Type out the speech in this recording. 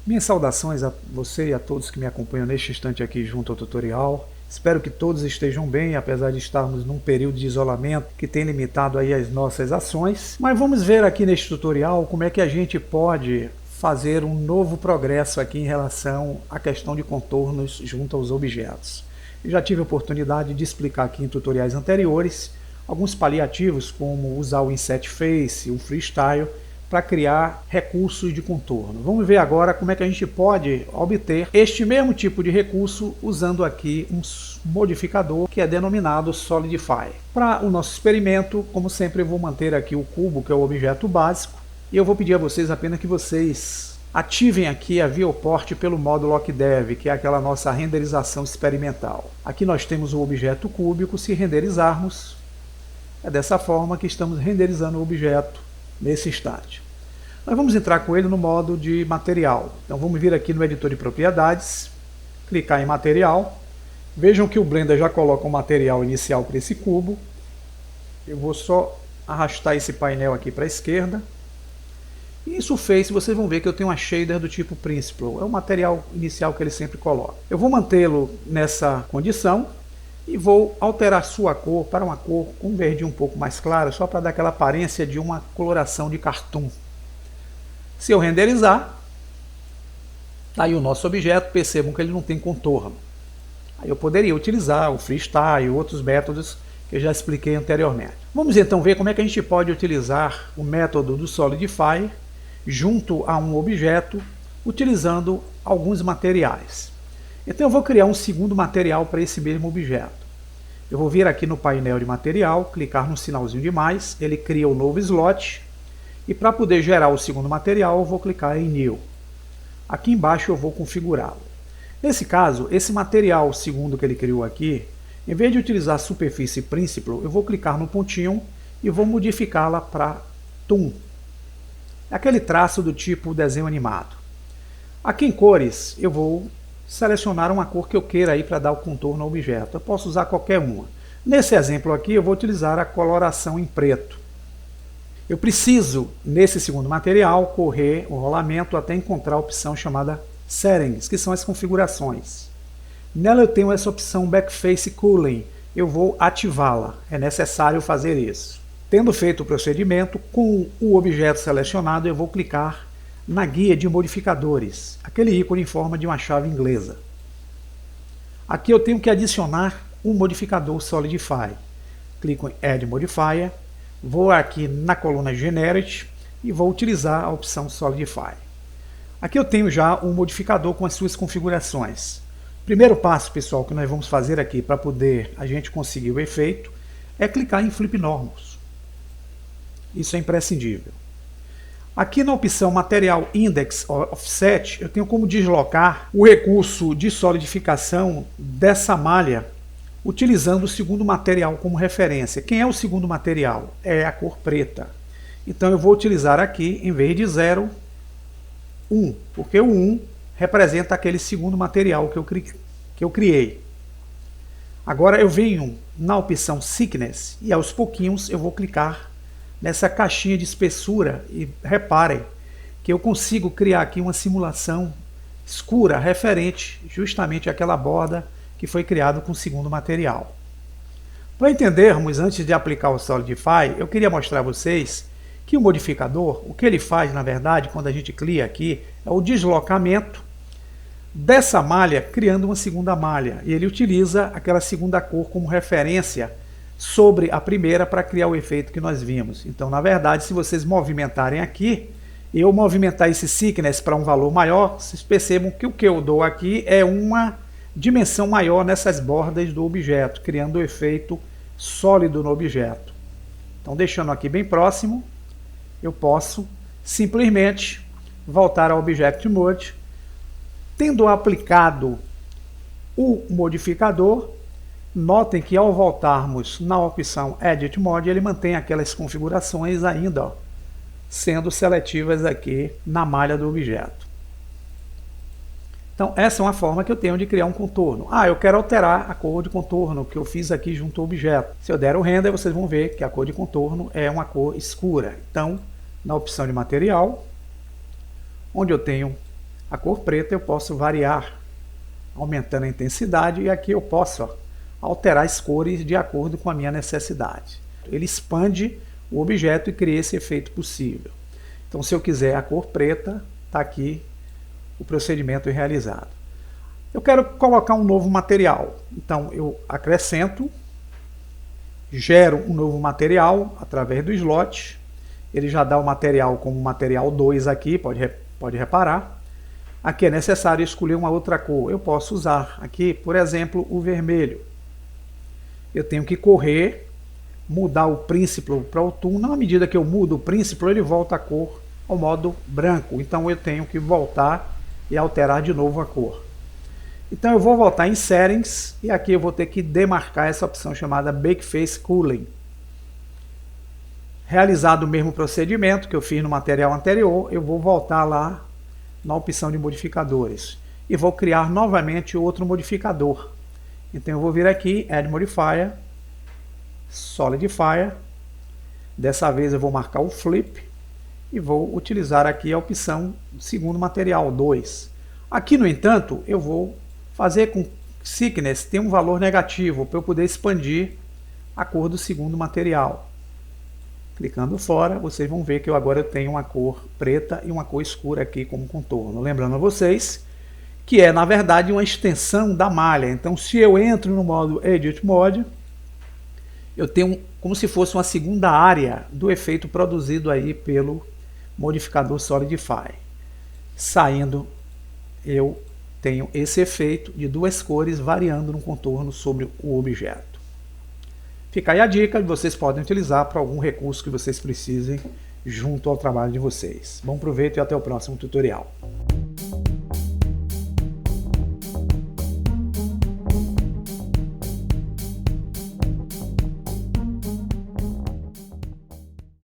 Minhas saudações a você e a todos que me acompanham neste instante aqui junto ao tutorial. Espero que todos estejam bem, apesar de estarmos num período de isolamento que tem limitado aí as nossas ações. Mas vamos ver aqui neste tutorial como é que a gente pode fazer um novo progresso aqui em relação à questão de contornos junto aos objetos. Eu já tive a oportunidade de explicar aqui em tutoriais anteriores alguns paliativos, como usar o Inset Face, o Freestyle, para criar recursos de contorno. Vamos ver agora como é que a gente pode obter este mesmo tipo de recurso usando aqui um modificador que é denominado Solidify. Para o nosso experimento, como sempre, eu vou manter aqui o cubo, que é o objeto básico, e eu vou pedir a vocês apenas que vocês ativem aqui a Viewport pelo módulo OCDEV, que é aquela nossa renderização experimental. Aqui nós temos o objeto cúbico. Se renderizarmos, é dessa forma que estamos renderizando o objeto nesse instante. Nós vamos entrar com ele no modo de material. Então vamos vir aqui no editor de propriedades, clicar em material. Vejam que o Blender já coloca um material inicial para esse cubo. Eu vou só arrastar esse painel aqui para a esquerda. E em Surface vocês vão ver que eu tenho uma shader do tipo Principal. É o material inicial que ele sempre coloca. Eu vou mantê-lo nessa condição e vou alterar sua cor para uma cor com verde um pouco mais claro, só para dar aquela aparência de uma coloração de cartoon. Se eu renderizar, tá aí o nosso objeto. Percebam que ele não tem contorno. Aí eu poderia utilizar o Freestyle e outros métodos que eu já expliquei anteriormente. Vamos então ver como é que a gente pode utilizar o método do Solidify junto a um objeto, utilizando alguns materiais. Então eu vou criar um segundo material para esse mesmo objeto. Eu vou vir aqui no painel de material, clicar no sinalzinho de mais, ele cria um novo slot, e para poder gerar o segundo material eu vou clicar em New. Aqui embaixo eu vou configurá-lo. Nesse caso, esse material segundo que ele criou aqui, em vez de utilizar a superfície Principal, eu vou clicar no pontinho e vou modificá-la para Toon. É aquele traço do tipo desenho animado. Aqui em cores eu vou selecionar uma cor que eu queira aí para dar o contorno ao objeto. Eu posso usar qualquer uma. Nesse exemplo aqui eu vou utilizar a coloração em preto. Eu preciso, nesse segundo material, correr o rolamento até encontrar a opção chamada Settings, que são as configurações. Nela eu tenho essa opção Backface Cooling. Eu vou ativá-la. É necessário fazer isso. Tendo feito o procedimento, com o objeto selecionado eu vou clicar na guia de modificadores, aquele ícone em forma de uma chave inglesa. Aqui eu tenho que adicionar um modificador Solidify. Clico em Add Modifier, vou aqui na coluna Generate e vou utilizar a opção Solidify. Aqui eu tenho já um modificador com as suas configurações. Primeiro passo, pessoal, que nós vamos fazer aqui para poder a gente conseguir o efeito é clicar em Flip Normals. Isso é imprescindível. Aqui na opção Material Index Offset, eu tenho como deslocar o recurso de solidificação dessa malha, utilizando o segundo material como referência. Quem é o segundo material? É a cor preta. Então eu vou utilizar aqui, em vez de 0, 1, porque o 1 representa aquele segundo material que eu criei. Agora eu venho na opção Thickness e aos pouquinhos eu vou clicar nessa caixinha de espessura e reparem que eu consigo criar aqui uma simulação escura referente justamente àquela borda que foi criada com o segundo material. Para entendermos, antes de aplicar o Solidify, eu queria mostrar a vocês que o modificador, o que ele faz na verdade quando a gente clica aqui, é o deslocamento dessa malha criando uma segunda malha, e ele utiliza aquela segunda cor como referência sobre a primeira para criar o efeito que nós vimos. Então, na verdade, se vocês movimentarem aqui, eu movimentar esse thickness para um valor maior, vocês percebam que o que eu dou aqui é uma dimensão maior nessas bordas do objeto, criando o efeito sólido no objeto. Então, deixando aqui bem próximo, eu posso simplesmente voltar ao Object Mode, tendo aplicado o modificador. Notem que ao voltarmos na opção Edit Mode, ele mantém aquelas configurações ainda, sendo seletivas aqui na malha do objeto. Então essa é uma forma que eu tenho de criar um contorno. Eu quero alterar a cor de contorno que eu fiz aqui junto ao objeto. Se eu der o render, vocês vão ver que a cor de contorno é uma cor escura. Então, na opção de material, onde eu tenho A cor preta eu posso variar, aumentando a intensidade, e aqui eu posso alterar as cores de acordo com a minha necessidade. Ele expande o objeto e cria esse efeito possível. Então, se eu quiser a cor preta, está aqui o procedimento realizado. Eu quero colocar um novo material, então eu acrescento, gero um novo material através do slot, ele já dá o material como material 2 aqui, pode reparar. Aqui é necessário escolher uma outra cor, eu posso usar aqui, por exemplo, o vermelho. Eu tenho que correr, mudar o Principal para o Tool, na medida que eu mudo o Principal, ele volta a cor ao modo branco, então eu tenho que voltar e alterar de novo a cor. Então eu vou voltar em Settings e aqui eu vou ter que demarcar essa opção chamada Backface Cooling. Realizado o mesmo procedimento que eu fiz no material anterior, eu vou voltar lá na opção de modificadores e vou criar novamente outro modificador. Então eu vou vir aqui, Add Modifier, Solidifier, dessa vez eu vou marcar o Flip e vou utilizar aqui a opção segundo material 2. Aqui, no entanto, eu vou fazer com que Thickness tenha um valor negativo para eu poder expandir a cor do segundo material. Clicando fora, vocês vão ver que agora eu tenho uma cor preta e uma cor escura aqui como contorno. Lembrando a vocês que é, na verdade, uma extensão da malha. Então, se eu entro no modo Edit Mode, eu tenho como se fosse uma segunda área do efeito produzido aí pelo modificador Solidify. Saindo, eu tenho esse efeito de duas cores variando no contorno sobre o objeto. Fica aí a dica, vocês podem utilizar para algum recurso que vocês precisem junto ao trabalho de vocês. Bom proveito e até o próximo tutorial.